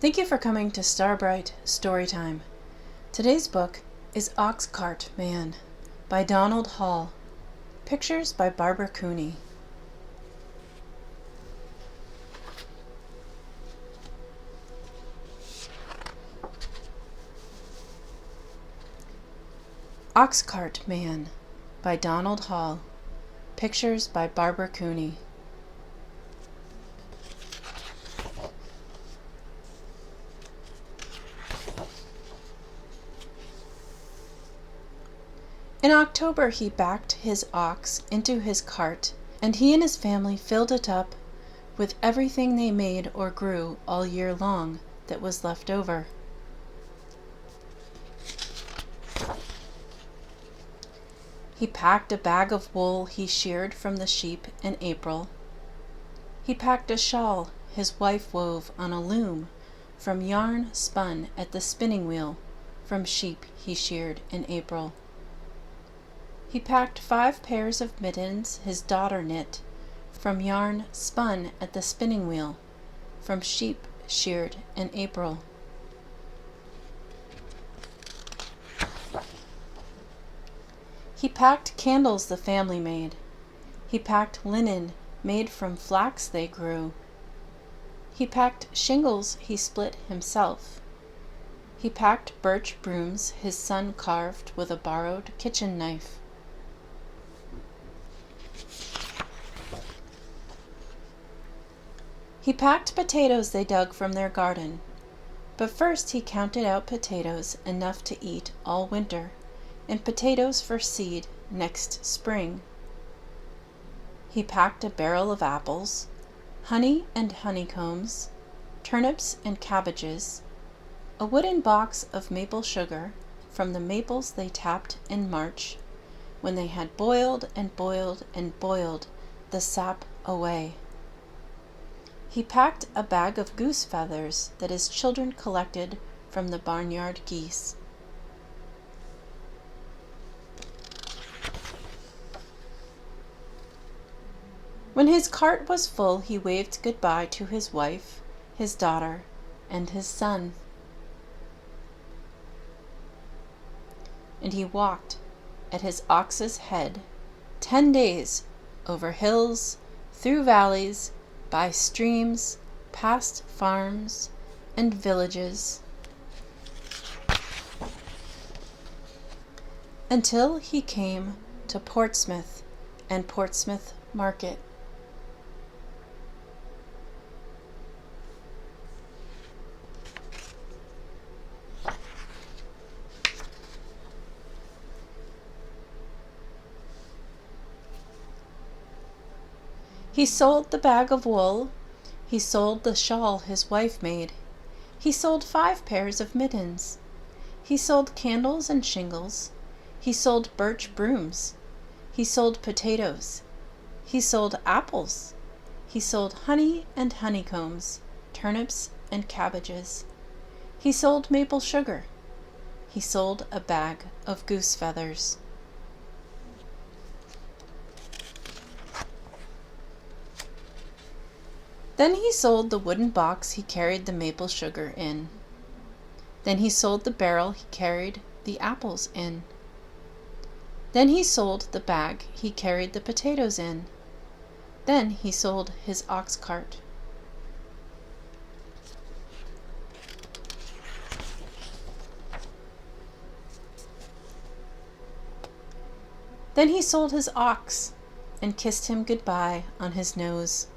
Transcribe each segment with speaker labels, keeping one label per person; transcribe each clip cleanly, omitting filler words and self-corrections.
Speaker 1: Thank you for coming to Starbright Storytime. Today's book is Oxcart Man by Donald Hall. Pictures by Barbara Cooney. Oxcart Man by Donald Hall. Pictures by Barbara Cooney. In October he backed his ox into his cart, and he and his family filled it up with everything they made or grew all year long that was left over. He packed a bag of wool he sheared from the sheep in April. He packed a shawl his wife wove on a loom from yarn spun at the spinning wheel from sheep he sheared in April. He packed 5 pairs of mittens his daughter knit from yarn spun at the spinning wheel from sheep sheared in April. He packed candles the family made. He packed linen made from flax they grew. He packed shingles he split himself. He packed birch brooms his son carved with a borrowed kitchen knife. He packed potatoes they dug from their garden, but first he counted out potatoes enough to eat all winter, and potatoes for seed next spring. He packed a barrel of apples, honey and honeycombs, turnips and cabbages, a wooden box of maple sugar from the maples they tapped in March, when they had boiled and boiled and boiled the sap away. He packed a bag of goose feathers that his children collected from the barnyard geese. When his cart was full, he waved goodbye to his wife, his daughter, and his son. And he walked at his ox's head 10 days over hills, through valleys, by streams, past farms and villages, until he came to Portsmouth and Portsmouth Market. He sold the bag of wool, he sold the shawl his wife made, he sold 5 pairs of mittens, he sold candles and shingles, he sold birch brooms, he sold potatoes, he sold apples, he sold honey and honeycombs, turnips and cabbages, he sold maple sugar, he sold a bag of goose feathers. Then he sold the wooden box he carried the maple sugar in. Then he sold the barrel he carried the apples in. Then he sold the bag he carried the potatoes in. Then he sold his ox cart. Then he sold his ox and kissed him goodbye on his nose.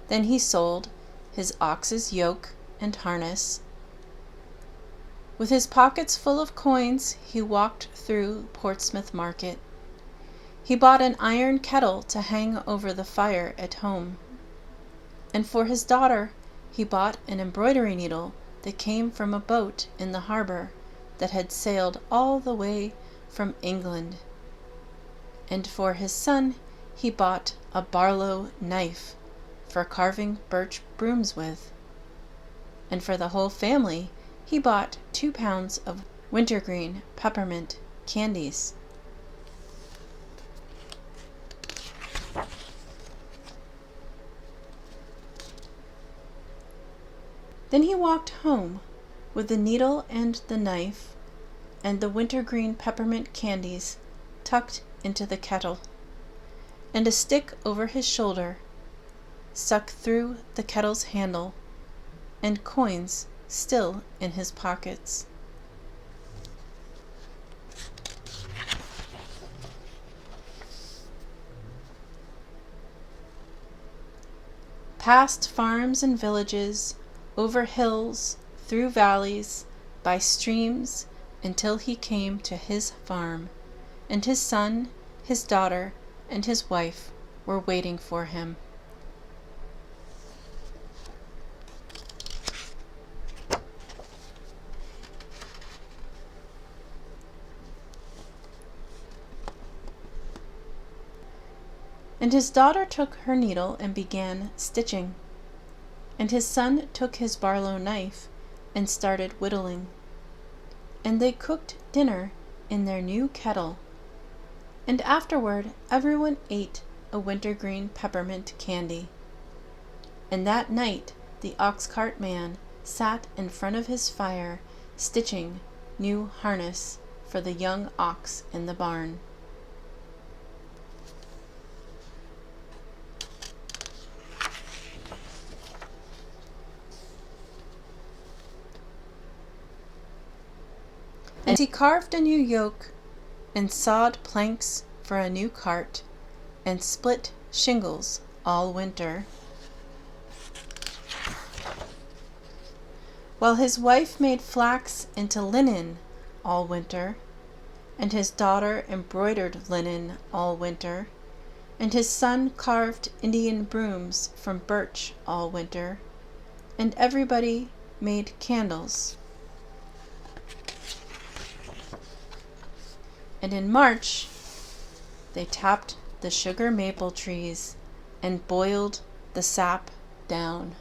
Speaker 1: Then he sold his ox's yoke and harness. With his pockets full of coins, he walked through Portsmouth Market. He bought an iron kettle to hang over the fire at home. And for his daughter, he bought an embroidery needle that came from a boat in the harbor that had sailed all the way from England. And for his son, he bought a Barlow knife for carving birch brooms with. And for the whole family, he bought 2 pounds of wintergreen peppermint candies. Then he walked home with the needle and the knife and the wintergreen peppermint candies tucked into the kettle, and a stick over his shoulder stuck through the kettle's handle, and coins still in his pockets. Past farms and villages, over hills, through valleys, by streams, until he came to his farm, and his son, his daughter, and his wife were waiting for him. And his daughter took her needle and began stitching, and his son took his barlow knife and started whittling, and they cooked dinner in their new kettle, and afterward everyone ate a wintergreen peppermint candy. And that night the ox cart man sat in front of his fire stitching new harness for the young ox in the barn. And he carved a new yoke, and sawed planks for a new cart, and split shingles all winter, while his wife made flax into linen all winter, and his daughter embroidered linen all winter, and his son carved Indian brooms from birch all winter, and everybody made candles. And in March, they tapped the sugar maple trees and boiled the sap down.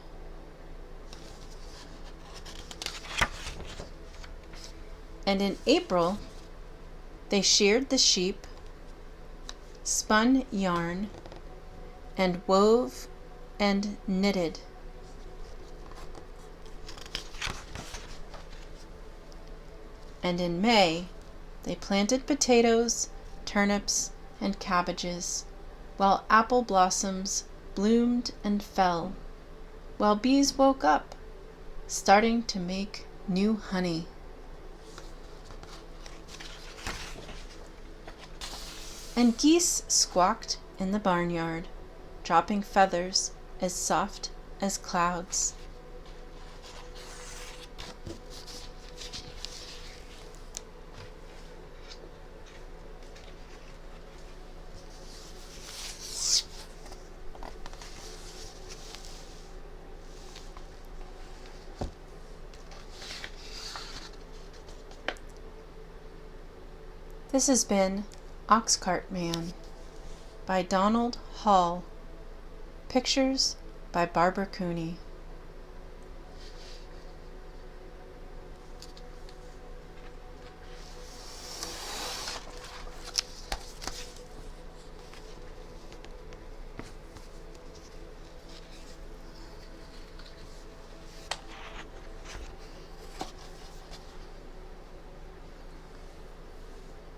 Speaker 1: And in April, they sheared the sheep, spun yarn, and wove and knitted. And in May, they planted potatoes, turnips, and cabbages, while apple blossoms bloomed and fell, while bees woke up, starting to make new honey. And geese squawked in the barnyard, dropping feathers as soft as clouds. This has been Oxcart Man by Donald Hall. Pictures by Barbara Cooney.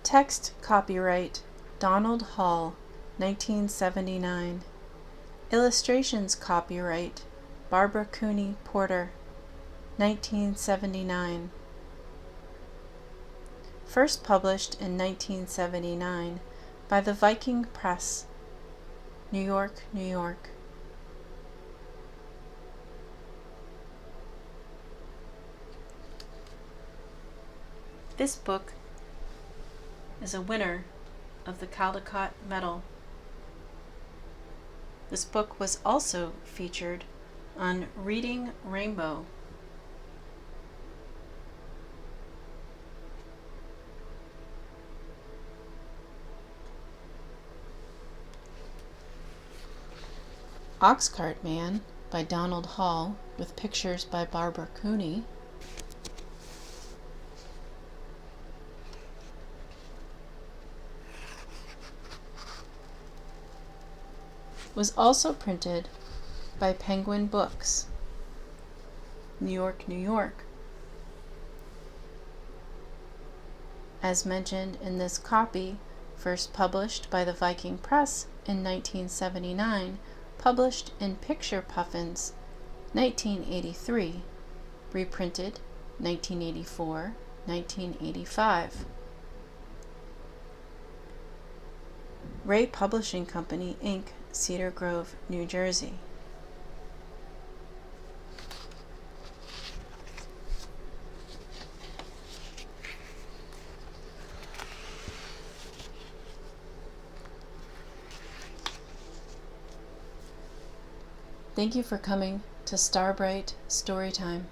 Speaker 1: Text copyright Donald Hall, 1979. Illustrations copyright Barbara Cooney Porter, 1979. First published in 1979 by the Viking Press, New York, New York. This book is a winner of the Caldecott Medal. This book was also featured on Reading Rainbow. Oxcart Man by Donald Hall with pictures by Barbara Cooney. Was also printed by Penguin Books. New York, New York. As mentioned in this copy, first published by the Viking Press in 1979, published in Picture Puffins, 1983, reprinted 1984, 1985. Ray Publishing Company, Inc., Cedar Grove, New Jersey. Thank you for coming to Starbright Storytime.